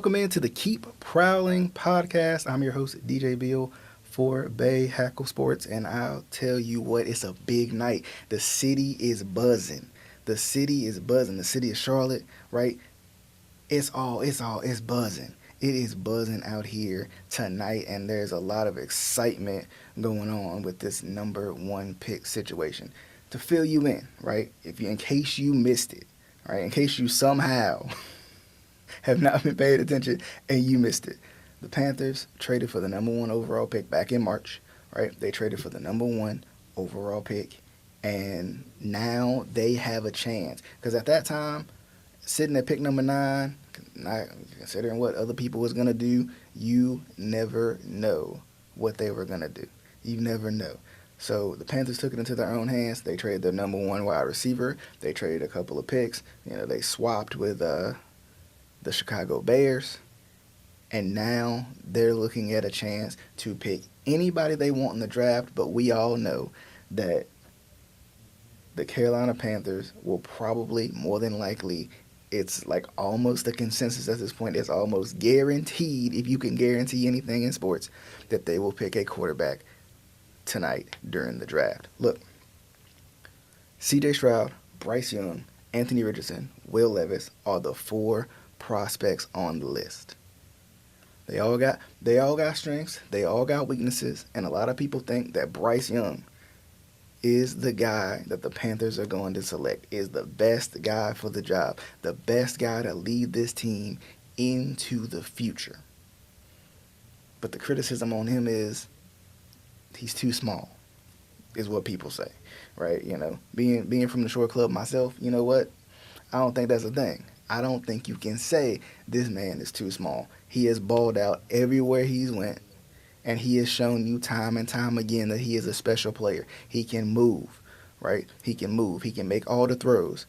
Welcome into the Keep Prowling podcast. I'm your host, DJ Beal for Bay Hackle Sports, and I'll tell you what, it's a big night. The city is buzzing. The city is buzzing. The city of Charlotte, right? It's buzzing. It is buzzing out here tonight, and there's a lot of excitement going on with this number one pick situation. To fill you in, right? In case you missed it, right? In case you somehow have not been paying attention and you missed it. The Panthers traded for the number one overall pick back in March, right? They traded for the number one overall pick, and now they have a chance. Because at that time, sitting at pick number 9, not considering what other people was going to do, you never know what they were going to do. You never know. So the Panthers took it into their own hands. They traded their number one wide receiver. They traded a couple of picks. They swapped with the Chicago Bears, and now they're looking at a chance to pick anybody they want in the draft, but we all know that the Carolina Panthers will probably, more than likely, it's like almost a consensus at this point, it's almost guaranteed, if you can guarantee anything in sports, that they will pick a quarterback tonight during the draft. Look, CJ Stroud, Bryce Young, Anthony Richardson, Will Levis are the 4 prospects on the list. They all got strengths, they all got weaknesses, and a lot of people think that Bryce Young is the guy that the Panthers are going to select, is the best guy for the job, the best guy to lead this team into the future. But the criticism on him is he's too small, is what people say, right? Being from the Shore Club myself, you know what? I don't think that's a thing. I don't think you can say this man is too small. He has balled out everywhere he's went, and he has shown you time and time again that he is a special player. He can move, right? He can move. He can make all the throws.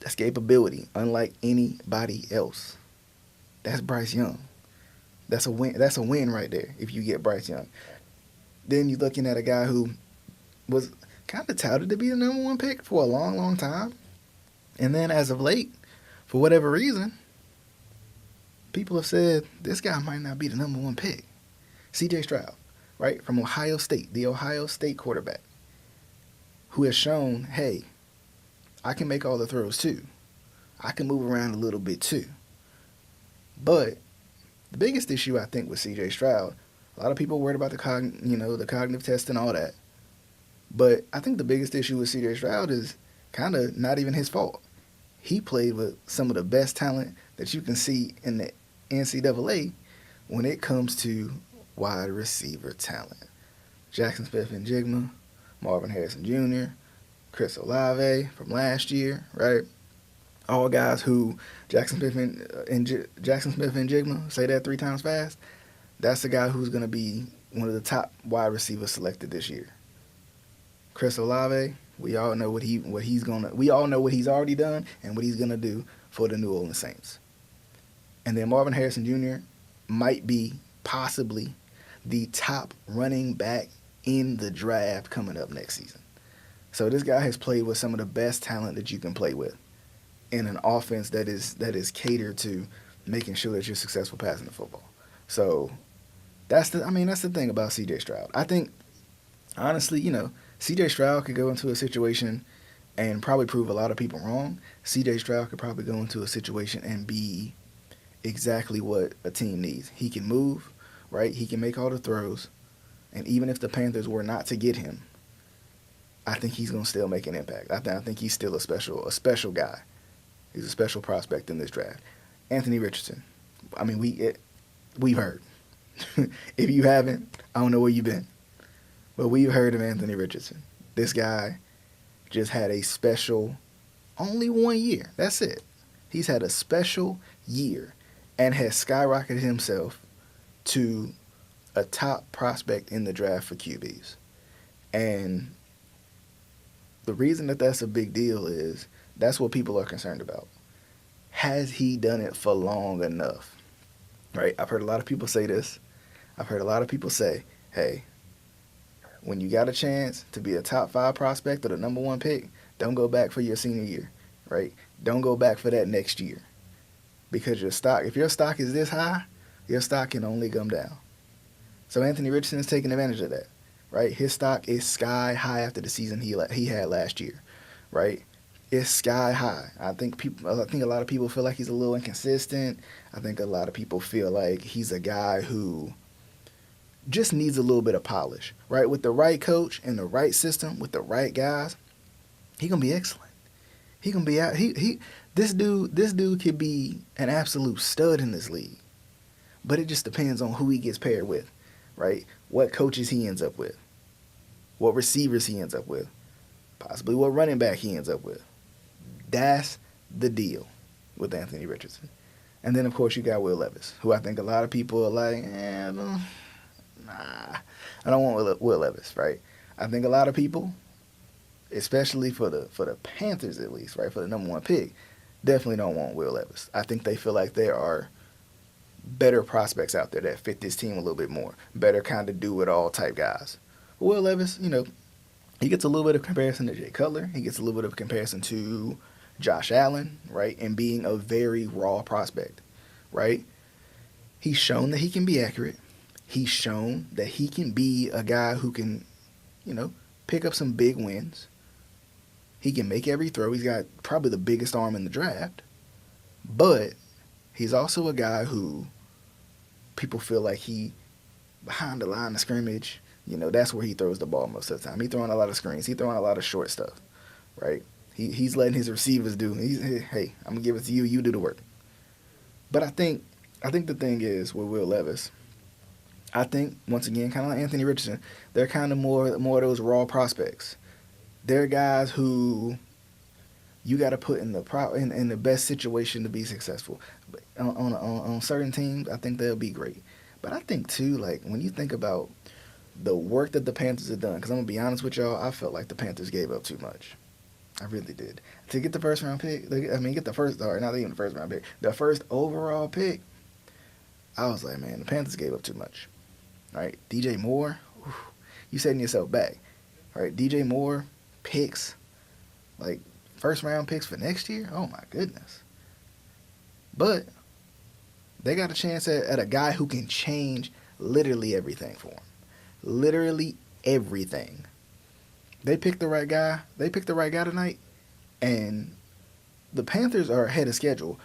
Escapability, unlike anybody else. That's Bryce Young. That's a win. That's a win right there if you get Bryce Young. Then you're looking at a guy who was kind of touted to be the number one pick for a long, long time. And then as of late, for whatever reason, people have said this guy might not be the number one pick. CJ Stroud, right, from Ohio State, the Ohio State quarterback, who has shown, hey, I can make all the throws too. I can move around a little bit too. But the biggest issue, I think, with CJ Stroud, a lot of people worried about the cognitive test and all that. But I think the biggest issue with CJ Stroud is kind of not even his fault. He played with some of the best talent that you can see in the NCAA when it comes to wide receiver talent. Jackson Smith-Njigba, Marvin Harrison Jr., Chris Olave from last year, right? All guys who Jackson Smith-Njigba, say that 3 times fast, that's the guy who's going to be one of the top wide receivers selected this year. Chris Olave, we all know what he's already done and what he's gonna do for the New Orleans Saints. And then Marvin Harrison Jr. might be possibly the top running back in the draft coming up next season. So this guy has played with some of the best talent that you can play with in an offense that is catered to making sure that you're successful passing the football. So that's the thing about CJ Stroud. I think honestly, CJ Stroud could go into a situation and probably prove a lot of people wrong. CJ Stroud could probably go into a situation and be exactly what a team needs. He can move, right? He can make all the throws. And even if the Panthers were not to get him, I think he's going to still make an impact. I think he's still a special guy. He's a special prospect in this draft. Anthony Richardson. We've heard. If you haven't, I don't know where you've been. But we've heard of Anthony Richardson. This guy just had a special, only 1 year. That's it. He's had a special year and has skyrocketed himself to a top prospect in the draft for QBs. And the reason that that's a big deal is that's what people are concerned about. Has he done it for long enough? Right? I've heard a lot of people say this. I've heard a lot of people say, hey, when you got a chance to be a top 5 prospect or the number 1 pick, don't go back for your senior year, right? Don't go back for that next year. because if your stock is this high, your stock can only come down. So Anthony Richardson is taking advantage of that, right? His stock is sky high after the season he had last year, right? It's sky high. I think a lot of people feel like he's a little inconsistent. I think a lot of people feel like he's a guy who just needs a little bit of polish, right? With the right coach and the right system, with the right guys, he gonna be excellent. He gonna be out. This dude could be an absolute stud in this league, but it just depends on who he gets paired with, right? What coaches he ends up with, what receivers he ends up with, possibly what running back he ends up with. That's the deal with Anthony Richardson. And then, of course, you got Will Levis, who I think a lot of people are like, nah, I don't want Will Levis, right? I think a lot of people, especially for the Panthers at least, right, for the number one pick, definitely don't want Will Levis. I think they feel like there are better prospects out there that fit this team a little bit more, better kind of do-it-all type guys. Will Levis, he gets a little bit of comparison to Jay Cutler. He gets a little bit of comparison to Josh Allen, right, and being a very raw prospect, right? He's shown that he can be accurate. He's shown that he can be a guy who can, pick up some big wins. He can make every throw. He's got probably the biggest arm in the draft. But he's also a guy who people feel like he, behind the line of scrimmage, that's where he throws the ball most of the time. He's throwing a lot of screens. He's throwing a lot of short stuff, right? He's letting his receivers do. Hey, I'm going to give it to you. You do the work. But I think the thing is with Will Levis, I think, once again, kind of like Anthony Richardson, they're kind of more of those raw prospects. They're guys who you got to put in the best situation to be successful. But on certain teams, I think they'll be great. But I think, too, like, when you think about the work that the Panthers have done, because I'm going to be honest with y'all, I felt like the Panthers gave up too much. I really did. To get the first round pick, not even the first round pick, the first overall pick, I was like, man, the Panthers gave up too much. All right, DJ Moore, you setting yourself back. All right, DJ Moore picks, like first round picks for next year. Oh my goodness. But they got a chance at a guy who can change literally everything for them. Literally everything. They picked the right guy. They picked the right guy tonight, and the Panthers are ahead of schedule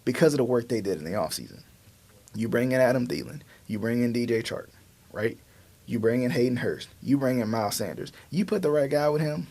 because of the work they did in the offseason. You bring in Adam Thielen. You bring in DJ Chark, right? You bring in Hayden Hurst. You bring in Miles Sanders. You put the right guy with him,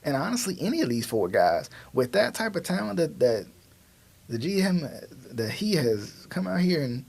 and honestly, any of these four guys with that type of talent that the GM that he has come out here and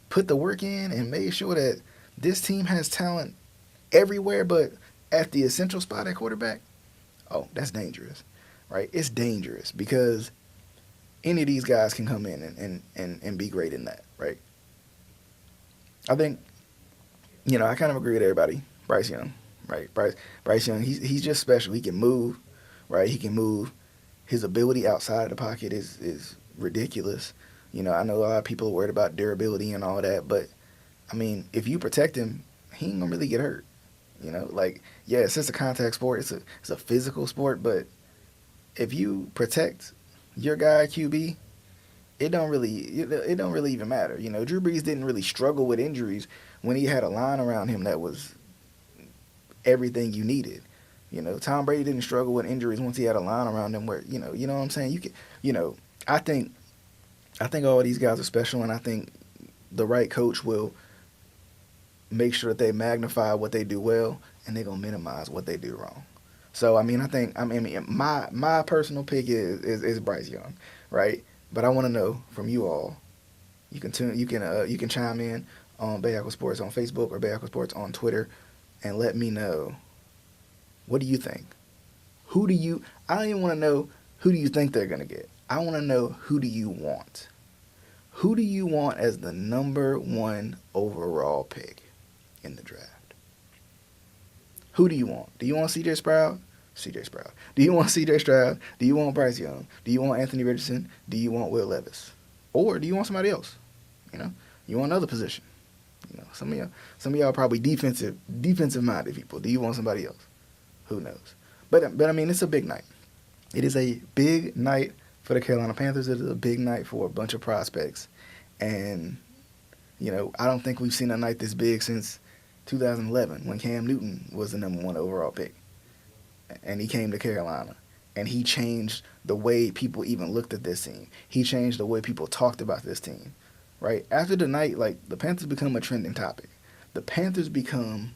put the work in and made sure that this team has talent everywhere but at the essential spot at quarterback, oh, that's dangerous, right? It's dangerous because any of these guys can come in and be great in that, right? I think, I kind of agree with everybody. Bryce Young, right? Bryce Young, he's just special. He can move, right? He can move. His ability outside of the pocket is ridiculous. I know a lot of people are worried about durability and all that, but, I mean, if you protect him, he ain't going to really get hurt. It's just a contact sport. It's a physical sport, but if you protect your guy QB, it don't really even matter. Drew Brees didn't really struggle with injuries when he had a line around him that was everything you needed. Tom Brady didn't struggle with injuries once he had a line around him where, you know what I'm saying? I think all these guys are special, and I think the right coach will make sure that they magnify what they do well, and they're going to minimize what they do wrong. So, my personal pick is Bryce Young, right? But I want to know from you all. You can chime in on Bay Aqua Sports on Facebook or Bay Aqua Sports on Twitter and let me know, what do you think? I don't even want to know who do you think they're going to get. I want to know, who do you want? Who do you want as the number one overall pick in the draft? Who do you want? Do you want C.J. Stroud? C.J. Stroud. Do you want C.J. Stroud? Do you want Bryce Young? Do you want Anthony Richardson? Do you want Will Levis? Or do you want somebody else? You want another position. Some of y'all are probably defensive minded people. Do you want somebody else? Who knows? But I mean, it's a big night. It is a big night For the Carolina Panthers, it is a big night for a bunch of prospects. And, I don't think we've seen a night this big since 2011 when Cam Newton was the number one overall pick. And he came to Carolina. And he changed the way people even looked at this team. He changed the way people talked about this team, right? After the night, the Panthers become a trending topic. The Panthers become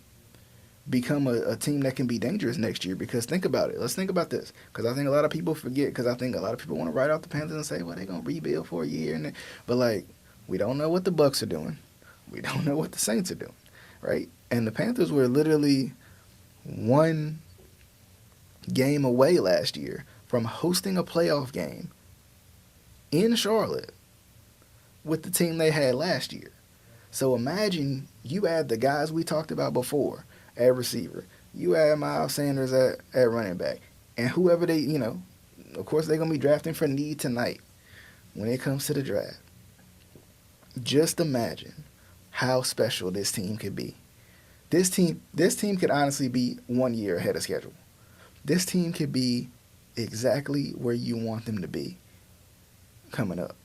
a team that can be dangerous next year because think about it. Let's think about this because I think a lot of people forget because I think a lot of people want to write off the Panthers and say, well, they're going to rebuild for a year. But, we don't know what the Bucs are doing. We don't know what the Saints are doing, right? And the Panthers were literally one game away last year from hosting a playoff game in Charlotte with the team they had last year. So imagine you add the guys we talked about before at receiver. You add Miles Sanders at running back. And whoever they, of course they're going to be drafting for need tonight when it comes to the draft. Just imagine how special this team could be. This team could honestly be 1 year ahead of schedule. This team could be exactly where you want them to be coming up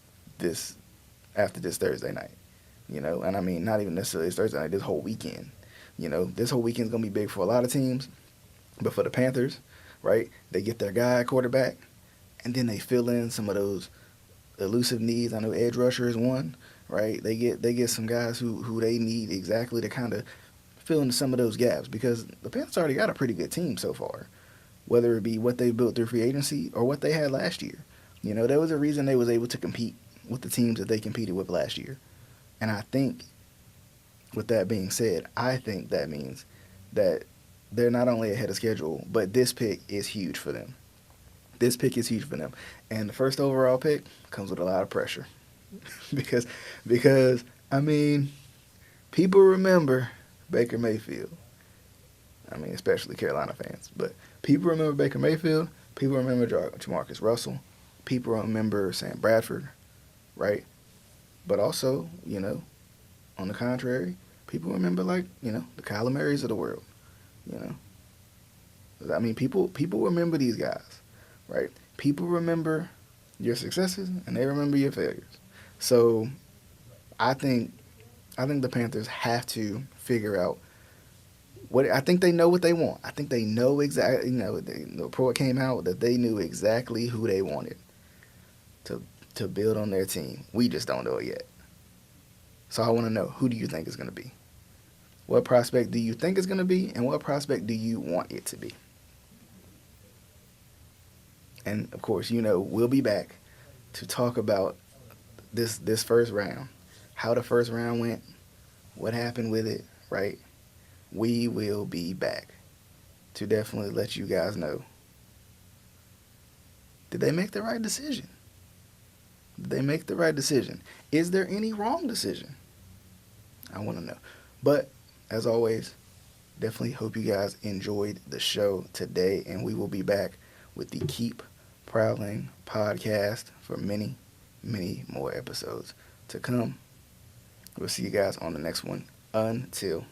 after this Thursday night. And I mean, not even necessarily this Thursday night, this whole weekend. This whole weekend is going to be big for a lot of teams. But for the Panthers, right, they get their guy quarterback, and then they fill in some of those elusive needs. I know edge rusher is one, right? They get some guys who they need exactly to kind of fill in some of those gaps because the Panthers already got a pretty good team so far, whether it be what they built through free agency or what they had last year. There was a reason they was able to compete with the teams that they competed with last year. And I think, with that being said, I think that means that they're not only ahead of schedule, but this pick is huge for them. This pick is huge for them. And the first overall pick comes with a lot of pressure. because, I mean, people remember Baker Mayfield. I mean, especially Carolina fans. But people remember Baker Mayfield. People remember Jamarcus Russell. People remember Sam Bradford, right? But also, on the contrary, people remember the Kyler Marys of the world, I mean, people remember these guys, right? People remember your successes and they remember your failures. So I think the Panthers have to figure out I think they know what they want. I think they know exactly, the report came out that they knew exactly who they wanted to build on their team. We just don't know it yet. So I want to know, who do you think is going to be? What prospect do you think is going to be, and what prospect do you want it to be? And, of course, we'll be back to talk about this first round, how the first round went, what happened with it, right? We will be back to definitely let you guys know, did they make the right decision? Did they make the right decision? Is there any wrong decision? I want to know. But, as always, definitely hope you guys enjoyed the show today, and we will be back with the Keep Prowling podcast for many, many more episodes to come. We'll see you guys on the next one. Until